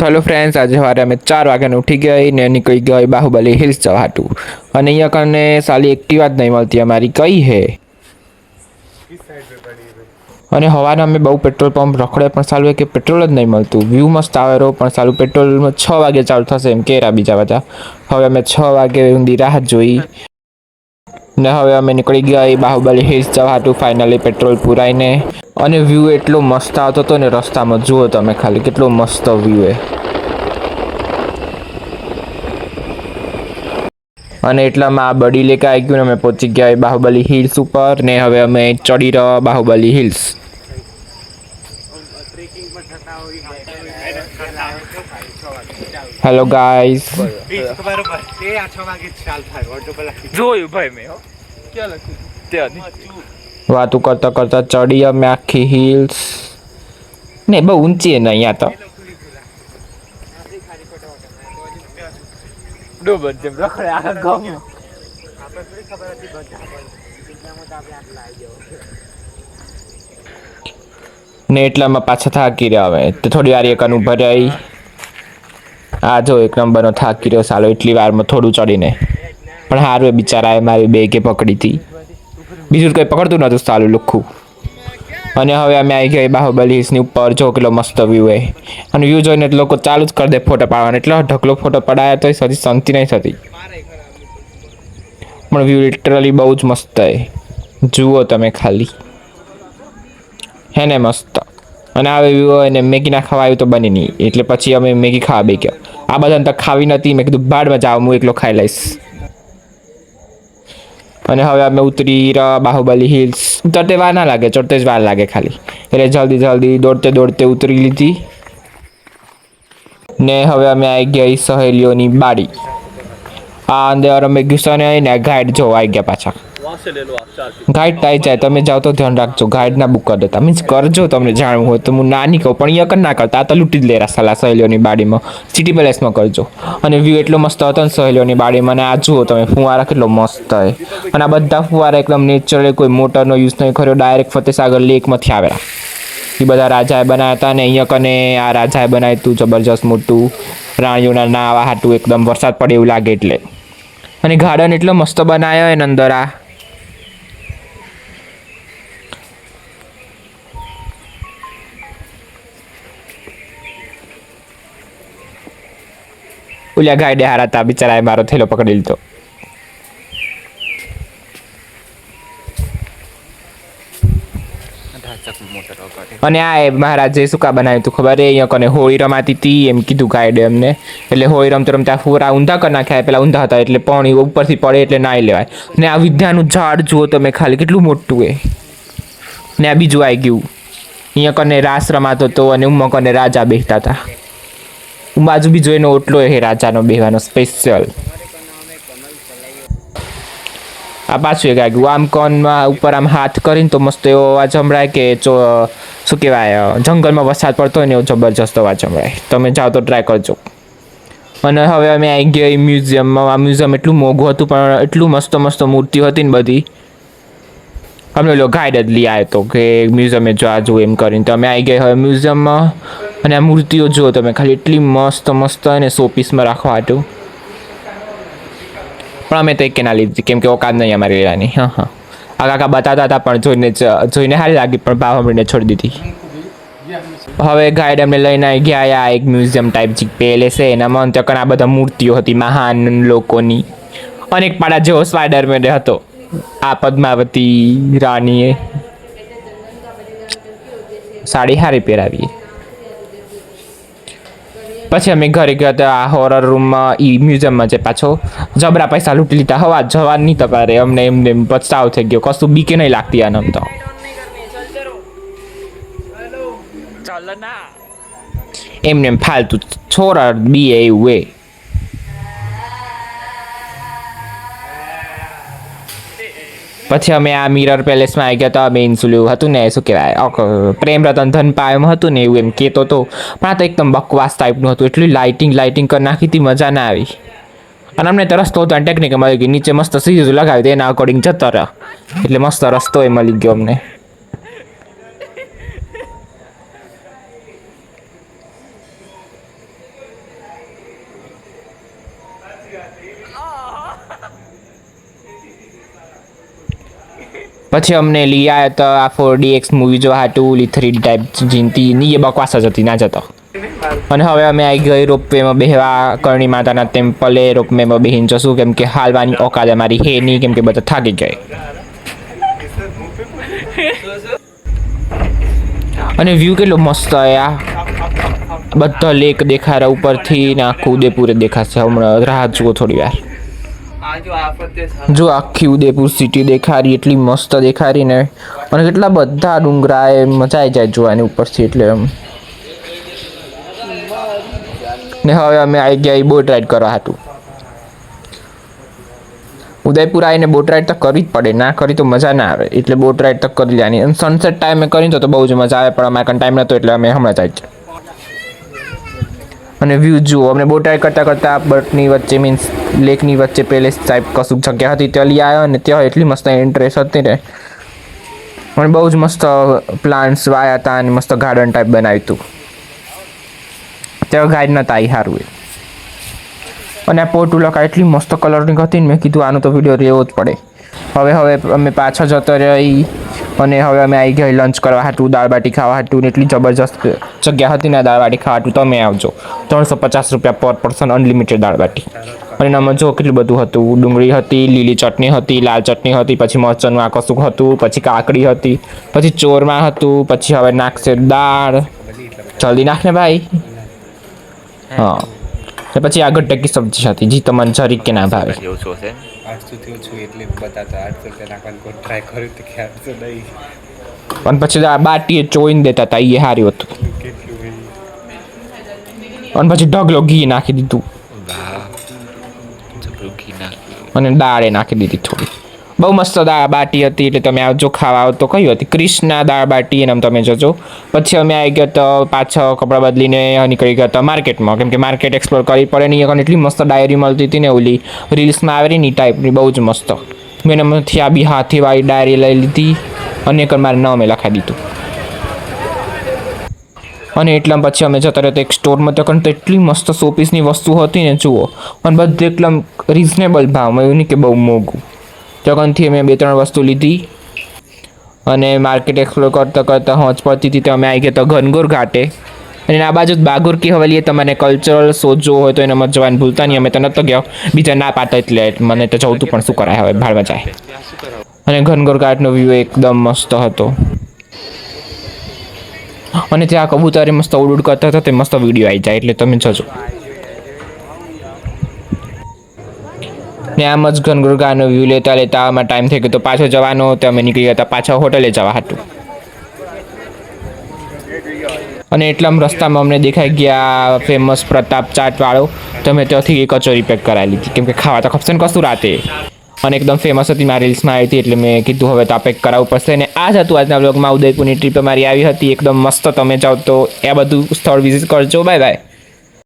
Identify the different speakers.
Speaker 1: Hello friends, આજે સવારે અમે 4 વાગ્યાને ઉઠી ગઈ ને નીકળી ગઈ બાહુબલી હિલ્સ જવા હતું. અને અહીંયા કને સાલી એક્ટિવા જ નહીં મળતી અમારી કઈ હે. અને હવારે અમે બહુ પેટ્રોલ પંપ રખડે પણ સાલું કે પેટ્રોલ જ નહીં મળતું. વ્યૂ મસ્ત આવેલો પણ સાલું પેટ્રોલ 6 વાગે ચાલુ થશે એમ કેરા બીજા બધા. હવે અમે 6 વાગે ઊંધી રાહ જોઈ ને હવે અમે નીકળી ગયા બાહુબલી હિલ્સ જવા હતું ફાઇનલી પેટ્રોલ પુરાઈને. અને વ્યૂ એટલો મસ્ત આવતો હતો ને રસ્તામાં જુઓ તમે ખાલી કેટલો મસ્ત વ્યૂ એ. અને એટલામાં આ બડી લેકે આવી ગયું ને અમે પહોંચી ગયા બાહુબલી હિલ્સ ઉપર ને હવે અમે ચડી રહ્યા બાહુબલી હિલ્સ. હેલો ગાઈસ,
Speaker 2: જોયું ભાઈ મેં ક્યાં લખ્યું ત્યાં
Speaker 1: વાતું કરતા કરતા ચડી અમે આખી હિલ્સ ને બહુ ઊંચી ને અહીંયા તો.
Speaker 2: ડોબર જેમ રખડે આખા ગામમાં.
Speaker 1: ને એટલામાં પાછા થાકી રહ્યા હવે તો થોડી વાર એક ઉભા રહી. આ જો એક નંબરનો થાકી રહ્યો સાલો એટલી વારમાં થોડું ચડીને. પણ હારું બિચારાએ મારી બેગે પકડી હતી, બીજું કંઈ પકડતું નહોતું સાલું લુખ્ખું. અને હવે અમે આવી ગયા બાહુબલી હિલ્સની ઉપર. જો કેટલો મસ્ત વ્યૂ એ. અને વ્યૂ જોઈને લોકો ચાલુ જ કરી દે ફોટો પાડવાના. એટલો ઢગલો ફોટો પડાયા તો સજી શાંતિ નહીં થતી. પણ વ્યૂ લિટરલી બહુ જ મસ્ત છે, જુઓ તમે ખાલી હે ને મસ્ત. અને આ વ્યૂ હોય ને મેગી ના ખવાયું તો બની નહીં એટલે પછી અમે મેગી ખાવા બે ગયા. આ બધાને તો ખાવી નથી, મેં કીધું બાડમાં જાવ હું એકલો ખાઈ લઈશ. અને હવે અમે ઉતરી રહ્યા બાહુબલી હિલ્સ. ઉતરતે વાર ના લાગે, ચડતે જ વાર લાગે ખાલી. એટલે જલ્દી જલ્દી દોડતે દોડતે ઉતરી લીધી. ને હવે અમે આવી ગયા સહેલીઓની બાડી. આ અંદર અમે ગુસ્સાને આવીને ગાઈડ જોવા આવી ગયા પાછા. ગાઈડ આવી જાય તમે જાઓ તો ધ્યાન રાખજો, ગાઈડ ના બુક કરી દેતા. મીન્સ કરજો તમને જાણવું હોય તો. હું ના નહીં કહું પણ અહીંયા કર ના કરતા. આ તો લૂંટી જ લેરા સલાહ સહેલીઓની બાડીમાં. સિટી પેલેસમાં કરજો. અને વ્યૂ એટલો મસ્ત હતો ને સહેલીઓની બાડીમાં. અને આ જુઓ તમે ફુવારા કેટલો મસ્ત હોય. અને આ બધા ફુવારા એકદમ નેચરલી, કોઈ મોટરનો યુઝ નહીં કર્યો, ડાયરેક્ટ ફતેસાગર લેકમાંથી આવેલા. એ બધા રાજાએ બનાવ્યા હતા. અને અહીંયા કને આ રાજાએ બનાવ્યું હતું જબરજસ્ત મોટું. રાણીઓના નાવા હાટું એકદમ વરસાદ પડે એવું લાગે એટલે. અને ગાર્ડન એટલો મસ્ત બનાવ્યો એને અંદર. આ ઓલા ગાઈડે હારા હતા બિચારાએ મારો થેલો પકડી લીધો. અને આ મહારાજે શું કા બનાવ્યું હતું ખબર? અહીંયા કોને હોળી રમાતી હતી એમ કીધું ગાઈડે અમને. એટલે હોળી રમતા રમતા ફૂરા ઊંધા કરી નાખ્યા. પેલા ઊંધા હતા એટલે પાણી ઉપરથી પડે એટલે નાઈ લેવાય. ને આ વિદ્યાનું ઝાડ જુઓ તમે ખાલી કેટલું મોટું એ. ને આ બીજું આવી ગયું. અહીંયા કને રાસ રમાતો હતો અને ઉમા કને રાજા બેસતા હતા. બાજુ બીજો એનો ઓટલો એ રાજાનો બેહવાનો સ્પેશિયલ. આ પાછું એક આવ્યું. આમ કોનમાં ઉપર આમ હાથ કરીને તો મસ્ત એવો અવાજ સંભળાય કે શું કહેવાય, જંગલમાં વરસાદ પડતો હોય ને એવો જબરજસ્ત અવાજ સંભળાય. તમે જાઓ તો ટ્રાય કરજો. અને હવે અમે આવી ગયા મ્યુઝિયમમાં. આ મ્યુઝિયમ એટલું મોંઘું હતું પણ એટલું મસ્ત મસ્ત મૂર્તિઓ હતી ને બધી. અમને લોકો ગાઈડ જ લઈ આવ્યો હતો કે મ્યુઝિયમે જોવા જવું એમ કરીને. તો અમે આવી ગયા હવે મ્યુઝિયમમાં. અને આ મૂર્તિઓ જુઓ તમે ખાલી એટલી મસ્ત મસ્ત અને શોપીસમાં રાખવા હતું. પણ અમે તો એક ના લીધી કેમ કે ઓકાત નહીં અમારી લેવાની. હા હા, આ કાકા બતાતા હતા પણ જોઈને સારી લાગી પણ ભાવ અમને છોડી દીધી. હવે ગાઈડ અમને લઈને આવી ગયા આ એક મ્યુઝિયમ ટાઈપ જે પેલેસ છે એનામાં. ત્યાં આ બધા મૂર્તિઓ હતી મહાન લોકોની. અનેક પાડા જેવો સ્પાઈડરમેન હતો. આ પદ્માવતી રાણીએ સાડી હારી પહેરાવી. પછી અમે ઘરે ગયા હતા આ હોરર રૂમમાં. એ મ્યુઝિયમમાં છે પાછો જબરા પૈસા લૂંટી લીધા. હવા જવા નહીં તમારે. અમને એમને પસ્તાવ થઈ ગયો. કશું બીકે નહીં લાગતી આનંદ તો. એમને એમ ફાલતું છોરા બી એવું એ. પછી અમે આ મિરર પેલેસમાં આવી ગયા હતા. મેઇન સુલું હતું ને શું કહેવાય, પ્રેમ રતન ધન પાયમ હતું ને એવું એમ કહેતો હતો. પણ આ તો એકદમ બકવાસ ટાઈપનું હતું. એટલી લાઇટિંગ કરી નાખી હતી, મજા ના આવી. અને અમને તો રસ્તો હતો ટેકનિક મળી ગઈ. નીચે મસ્ત સીરીઝ લગાવી હતી એના અકોર્ડિંગ જતા રહ્યા. એટલે મસ્ત રસ્તો એ મળી ગયો અમને. પછી અમને લઈ આવ્યા તો આ 4DX મૂવી જોવા હાટું ઓલી 3D ટાઈપ જીનતી ની એ બકવાસ જ હતી ના જતો. અને હવે અમે આવી ગઈ રોપવેમાં બેહવા કરણી માતાના ટેમ્પલે રોપવેમાં બેહીને જશું કેમ કે હાલવાની ઓકાદ અમારી હે નહીં કેમ કે બધા થાકી ગયા. અને વ્યૂ કેટલો મસ્ત આ બધા લેક દેખાય રહ્યા ઉપરથી ને આખું ઉદયપુર દેખાશે. હમણાં રાહત જુઓ થોડી વાર. જો આખી ઉદયપુર સિટી દેખાડી એટલી મસ્ત દેખાડી ને અને કેટલા બધા ડુંગરા એ મજા આવી જાય જોવાની ઉપરથી એટલે એમ. ને હવે અમે આવી ગયા બોટ રાઈડ કરવા હતું. ઉદયપુર આવીને બોટ રાઈડ તો કરવી જ પડે, ના કરી તો મજા ના આવે એટલે બોટ રાઈડ તો કરી લેવાની. અને સનસેટ ટાઈમે કરીને તો બહુ જ મજા આવે પણ અમારે કંઈ ટાઈમ નહોતો એટલે અમે હમણાં જ આવી. અને વ્યૂ જુઓ. અમને બોટ રાઈડ કરતાં કરતાં બોટની વચ્ચે મીન્સ લેકની વચ્ચે પેલેસ ટાઈપ કશું જગ્યા હતી ત્યાં લઈ આવ્યો અને ત્યાં એટલી મસ્ત ઇન્ટરેસ્ટ હતી ને અને બહુ જ મસ્ત પ્લાન્ટ્સ વાયા હતા અને મસ્ત ગાર્ડન ટાઈપ બનાવ્યું હતું. ત્યાં ગાઈડ નતા આવી સારું એ. અને આ પોર્ટુલકા એટલી મસ્ત કલરની હતી ને મેં કીધું આનો તો વિડીયો રહેવો જ પડે. હવે અમે પાછા જતો રહી અને હવે અમે આવી ગયા લંચ કરવા હાટું, દાળ બાટી ખાવા હાટું. એટલી જબરજસ્ત જગ્યા હતી ને દાળ બાટી ખાવા હાટું. તમે આવજો. 350 રૂપિયા પર પર્સન અનલિમિટેડ દાળ બાટી. અને એનામાં જો કેટલું બધું હતું. ડુંગળી હતી, લીલી ચટણી હતી, લાલ ચટણી હતી, પછી મરચાંનું આ કશું હતું, પછી કાકડી હતી, પછી ચોરમાં હતું, પછી હવે નાખશે દાળ. જલ્દી નાખ ને ભાઈ. હા ને પછી આગળ ટકી સબ્જી હતી જે તમને જરીક કે ના ભાવે.
Speaker 3: 800 છે
Speaker 4: 800 થી ઓછું એટલે બતાતા 800 નાખવાનું કોઈ ટ્રાય કર્યું તો કે 800 નહીં.
Speaker 1: અને પછી આ બાટીએ ચોઈને દેતા હતા એ સારું હતું.
Speaker 4: કેટલું
Speaker 1: અને પછી ઢગલો ઘી નાખી દીધું
Speaker 3: વાહ જબરું ઘી નાખ્યું.
Speaker 1: અને દાળે નાખી દીધી થોડી. બહુ મસ્ત દાળ બાટી હતી એટલે તમે આવજો ખાવા. આવો તો કયું હતી ક્રિષ્ના દાળ બાટી એમ તમે જજો. પછી અમે આવી ગયા તો પાછા કપડાં બદલીને નીકળી ગયા હતા માર્કેટમાં કેમ કે માર્કેટ એક્સપ્લોર કરવી પડે નહીં. કારણ એટલી મસ્ત ડાયરી મળતી હતી ને ઓલી રીલ્સમાં આવેલી ની ટાઈપની બહુ જ મસ્ત. મેં એનામાંથી આ બી હાથીવાળી ડાયરી લઈ લીધી અને એક મારે નામે લખાઈ દીધું. અને એટલા પછી અમે જતા રહ્યા એક સ્ટોરમાં તો કારણ તો એટલી મસ્ત શોપીસની વસ્તુ હતી ને જુઓ. અને બધું એકદમ રિઝનેબલ ભાવમાં, એવું નહીં કે બહુ મોંઘું. જગનથી અમે 2-3 વસ્તુ લીધી અને માર્કેટ એક્સપ્લોર કરતાં કરતાં હોંચ પડતી હતી તો અમે આવી ગયા તો ઘનગોર ઘાટે. અને આ બાજુ બાગુર કી હવેલી તમારે કલ્ચરલ શો જોવો હોય તો એનામાં જવાનું ભૂલતા નહીં. અમે તો નહોતો ગયો, બીજા ના પાડતા એટલે મને તો જવું પણ શું કરાય હવે ભાડમાં જાય. અને ઘનગોર ઘાટનો વ્યૂ એકદમ મસ્ત હતો. અને ત્યાં કબૂતરે મસ્ત ઉડ કરતા હતા તે મસ્ત વિડીયો આવી જાય એટલે તમે જજો. ને આમ જ ઘનગોરગાનો વ્યૂ લેતા લેતા આમાં ટાઈમ થઈ ગયો તો પાછો જવાનો તો અમે નીકળી ગયા હતા પાછા હોટલે જવા હતું. અને એટલામાં રસ્તામાં અમને દેખાઈ ગયા ફેમસ પ્રતાપ ચાટવાળો. તો અમે ત્યાંથી કચોરી પેક કરાવી લીધી કેમ કે ખાવા તો ખપશે ને કશું રાતે. અને એકદમ ફેમસ હતી મારી રીલ્સમાં આવી હતી એટલે મેં કીધું હવે તો આ પેક કરાવવું પડશે. ને આ જ હતું આજના બ્લોગમાં. ઉદયપુરની ટ્રીપ અમારી આવી હતી એકદમ મસ્ત. તમે જાઓ તો એ બધું સ્થળ વિઝિટ કરજો. Bye bye.